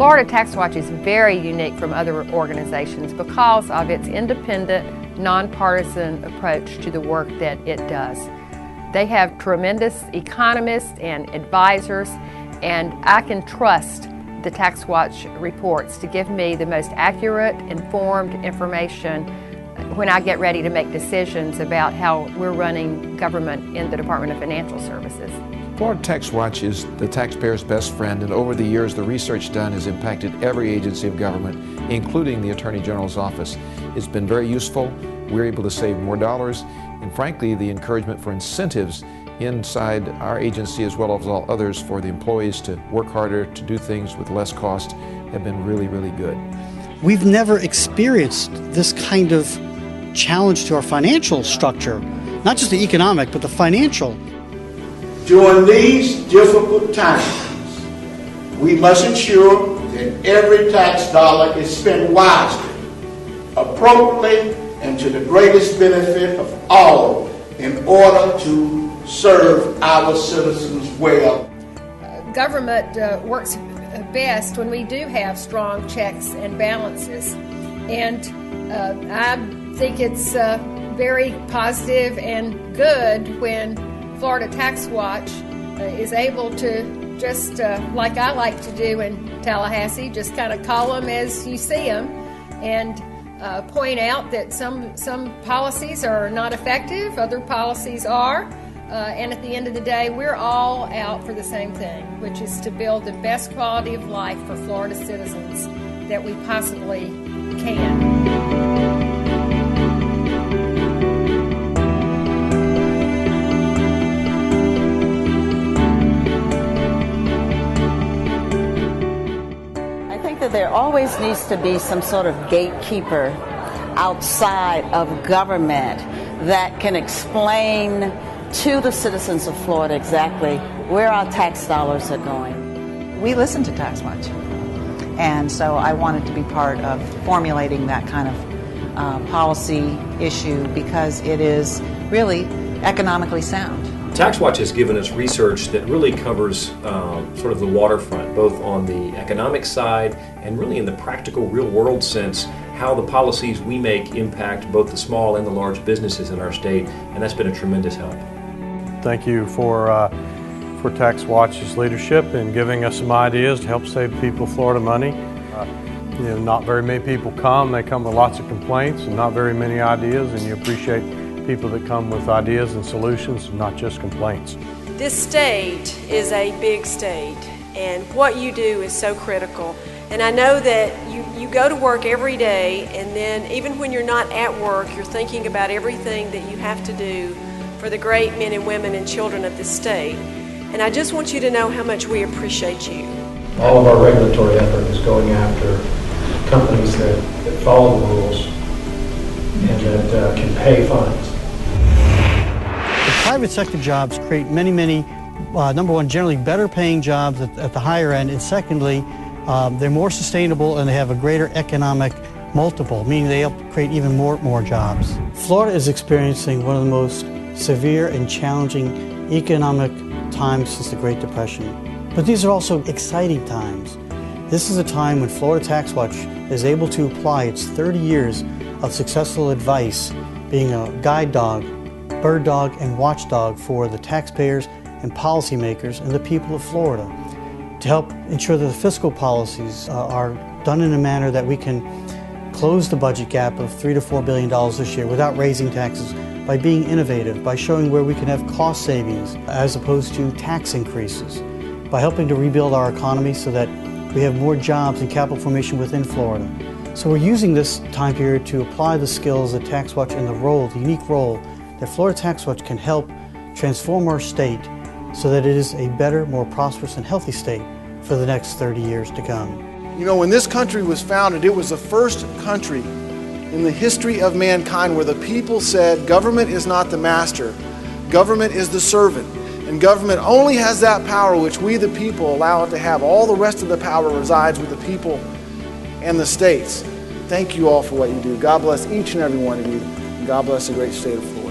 Florida TaxWatch is very unique from other organizations because of its independent, nonpartisan approach to the work that it does. They have tremendous economists and advisors, and I can trust the TaxWatch reports to give me the most accurate, informed information when I get ready to make decisions about how we're running government in the Department of Financial Services. Florida TaxWatch is the taxpayer's best friend, and over the years the research done has impacted every agency of government, including the Attorney General's office. It's been very useful. We're able to save more dollars, and frankly the encouragement for incentives inside our agency as well as all others for the employees to work harder, to do things with less cost have been really, really good. We've never experienced this kind of challenge to our financial structure, not just the economic, but the financial. During these difficult times, we must ensure that every tax dollar is spent wisely, appropriately, and to the greatest benefit of all in order to serve our citizens well. Government works best when we do have strong checks and balances, and I think it's very positive and good when Florida TaxWatch is able to just, like I like to do in Tallahassee, just kind of call them as you see them and point out that some policies are not effective, other policies are, and at the end of the day, we're all out for the same thing, which is to build the best quality of life for Florida citizens that we possibly can. There always needs to be some sort of gatekeeper outside of government that can explain to the citizens of Florida exactly where our tax dollars are going. We listen to TaxWatch, and so I wanted to be part of formulating that kind of policy issue because it is really economically sound. TaxWatch has given us research that really covers sort of the waterfront, both on the economic side and really in the practical, real-world sense, how the policies we make impact both the small and the large businesses in our state, and that's been a tremendous help. Thank you for TaxWatch's leadership in giving us some ideas to help save people of Florida money. Not very many people come. They come with lots of complaints and not very many ideas, and you appreciate people that come with ideas and solutions, not just complaints. This state is a big state, and what you do is so critical. And I know that you go to work every day, and then even when you're not at work, you're thinking about everything that you have to do for the great men and women and children of this state. And I just want you to know how much we appreciate you. All of our regulatory effort is going after companies that follow the rules and that can pay fines. Private sector jobs create many, number one, generally better paying jobs at the higher end, and secondly, they're more sustainable and they have a greater economic multiple, meaning they help create even more jobs. Florida is experiencing one of the most severe and challenging economic times since the Great Depression. But these are also exciting times. This is a time when Florida TaxWatch is able to apply its 30 years of successful advice, being a guide dog, bird dog, and watchdog for the taxpayers and policymakers and the people of Florida to help ensure that the fiscal policies are done in a manner that we can close the budget gap of $3 to $4 billion this year without raising taxes, by being innovative, by showing where we can have cost savings as opposed to tax increases, by helping to rebuild our economy so that we have more jobs and capital formation within Florida. So we're using this time period to apply the skills that TaxWatch and the unique role that Florida TaxWatch can help transform our state so that it is a better, more prosperous and healthy state for the next 30 years to come. You know, when this country was founded, it was the first country in the history of mankind where the people said government is not the master, government is the servant, and government only has that power which we the people allow it to have. All the rest of the power resides with the people and the states. Thank you all for what you do. God bless each and every one of you, and God bless the great state of Florida.